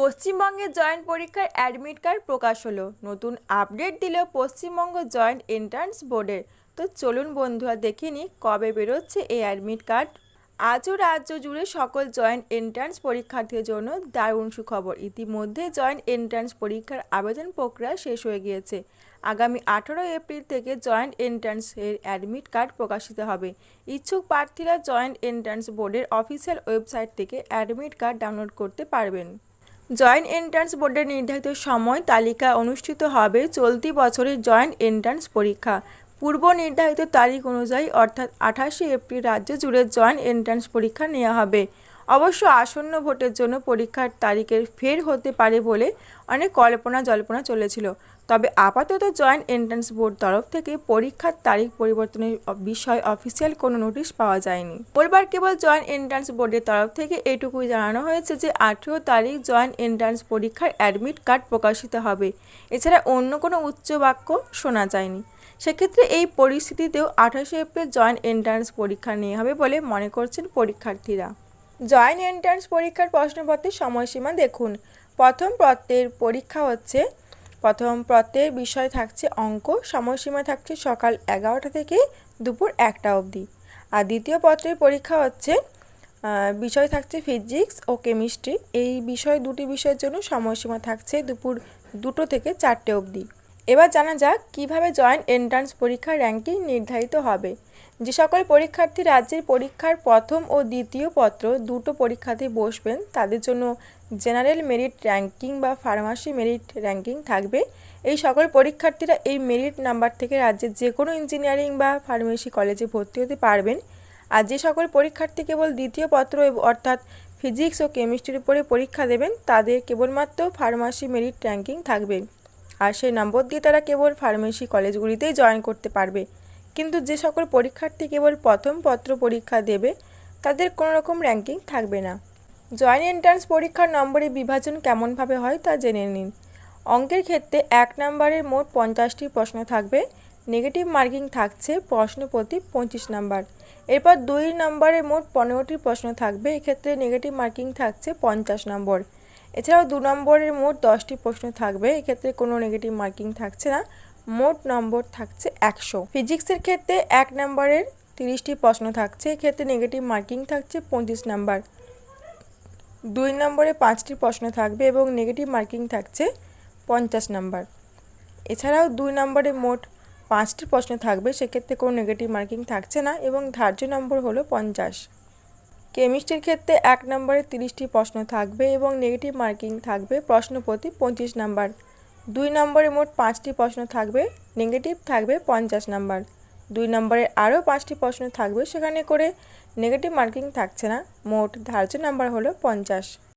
পশ্চিমবঙ্গে জয়েন্ট পরীক্ষার admit card প্রকাশ হলো। নতুন আপডেট দিল পশ্চিমবঙ্গ জয়েন্ট এন্ট্রান্স বোর্ডের। তো চলুন বন্ধুরা দেখে নিই কবে বেরোচ্ছে এই অ্যাডমিট কার্ড। আজও রাজ্য জুড়ে সকল জয়েন্ট এন্ট্রান্স পরীক্ষার্থীদের জন্য দারুণ সুখবর। ইতিমধ্যে জয়েন্ট এন্ট্রান্স পরীক্ষার আবেদন প্রক্রিয়া শেষ হয়ে গিয়েছে। আগামী 18 এপ্রিল থেকে জয়েন্ট এন্ট্রান্সের অ্যাডমিট কার্ড প্রকাশিত হবে। ইচ্ছুক প্রার্থীরা জয়েন্ট এন্ট্রান্স বোর্ডের অফিসিয়াল ওয়েবসাইট থেকে অ্যাডমিট কার্ড ডাউনলোড করতে পারবেন। জয়েন্ট এন্ট্রান্স বোর্ডের নির্ধারিত সময় তালিকা অনুষ্ঠিত হবে চলতি বছরের জয়েন্ট এন্ট্রান্স পরীক্ষা। পূর্ব নির্ধারিত তারিখ অনুযায়ী অর্থাৎ 28 এপ্রিল রাজ্য জুড়ে জয়েন্ট এন্ট্রান্স পরীক্ষা নেওয়া হবে। অবশ্য আসন্ন ভোটের জন্য পরীক্ষার তারিখের ফের হতে পারে বলে অনেক কল্পনা জল্পনা চলেছিল। তবে আপাতত জয়েন্ট এন্ট্রান্স বোর্ড তরফ থেকে পরীক্ষার তারিখ পরিবর্তনের বিষয়ে অফিসিয়াল কোনো নোটিশ পাওয়া যায়নি। মঙ্গলবার কেবল জয়েন্ট এন্ট্রান্স বোর্ডের তরফ থেকে এটুকুই জানানো হয়েছে যে 18 তারিখ জয়েন্ট এন্ট্রান্স পরীক্ষার অ্যাডমিট কার্ড প্রকাশিত হবে। এছাড়া অন্য কোনো উচ্চ বাক্য শোনা যায়নি। সেক্ষেত্রে এই পরিস্থিতিতেও 28 এপ্রিল জয়েন্ট এন্ট্রান্স পরীক্ষা নেওয়া হবে বলে মনে করছেন পরীক্ষার্থীরা। জয়েন্ট এন্ট্রান্স পরীক্ষার প্রশ্নপত্রের সময়সীমা দেখুন। প্রথম পত্রের বিষয় থাকছে অঙ্ক। সময়সীমা থাকছে সকাল 11টা থেকে দুপুর 1টা অবধি। আর দ্বিতীয় পত্রের পরীক্ষা হচ্ছে বিষয় থাকছে ফিজিক্স ও কেমিস্ট্রি। এই দুটি বিষয়ের জন্য সময়সীমা থাকছে দুপুর 2টো থেকে 4টে অবধি। এবার জানা যাক কিভাবে জয়েন্ট এন্ট্রান্স পরীক্ষার র্যাঙ্কিং নির্ধারিত হবে। যে সকল পরীক্ষার্থী রাজ্যের পরীক্ষার প্রথম ও দ্বিতীয় পত্র দুটো পরীক্ষাতে বসবেন তাদের জন্য জেনারেল মেরিট র্যাঙ্কিং বা ফার্মাসি মেরিট র্যাঙ্কিং থাকবে। এই সকল পরীক্ষার্থীরা এই মেরিট নাম্বার থেকে রাজ্যের যে কোনো ইঞ্জিনিয়ারিং বা ফার্মেসি কলেজে ভর্তি হতে পারবেন। আর যে সকল পরীক্ষার্থী কেবল দ্বিতীয় পত্র অর্থাৎ ফিজিক্স ও কেমিস্ট্রির উপরে পরীক্ষা দেবেন তাদের কেবলমাত্র ফার্মাসি মেরিট র্যাঙ্কিং থাকবে। আর সেই নম্বর দিয়ে তারা কেবল ফার্মেসি কলেজগুলিতেই জয়েন করতে পারবে। কিন্তু যে সকল পরীক্ষার্থী কেবল প্রথম পত্র পরীক্ষা দেবে তাদের কোনো রকম র্যাঙ্কিং থাকবে না। জয়েন্ট এন্ট্রান্স পরীক্ষার নম্বরের বিভাজন কেমনভাবে হয় তা জেনে নিন। অঙ্কের ক্ষেত্রে 1 নম্বরের মোট 50টি প্রশ্ন থাকবে। নেগেটিভ মার্কিং থাকছে প্রশ্ন প্রতি 25 নম্বর। এরপর 2 নম্বরের মোট 15টি প্রশ্ন থাকবে। এক্ষেত্রে নেগেটিভ মার্কিং থাকছে 50 নম্বর। এছাড়াও 2 নম্বরের মোট 10টি প্রশ্ন থাকবে। এক্ষেত্রে কোনো নেগেটিভ মার্কিং থাকছে না, মোট নম্বর থাকছে 100। ফিজিক্সের ক্ষেত্রে 1 নম্বরের 30টি প্রশ্ন থাকছে। এক্ষেত্রে নেগেটিভ মার্কিং থাকছে 25 নম্বর। 2 নম্বরে 5টি প্রশ্ন থাকবে এবং নেগেটিভ মার্কিং থাকছে 50 নম্বর। এছাড়াও 2 নম্বরে মোট 5টি প্রশ্ন থাকবে। সেক্ষেত্রে কোনো নেগেটিভ মার্কিং থাকছে না এবং ধার্য নম্বর হলো 50। কেমিস্ট্রির ক্ষেত্রে 1 নম্বরে 30টি প্রশ্ন থাকবে এবং নেগেটিভ মার্কিং থাকবে প্রশ্ন প্রতি 25 নম্বর। 2 নম্বরে মোট 5টি প্রশ্ন থাকবে, নেগেটিভ থাকবে 50 নম্বর। 2 নম্বরে আরও 5টি প্রশ্ন থাকবে, সেখানে করে নেগেটিভ মার্কিং থাকছে না, মোট ধার্য নাম্বার হলো 50।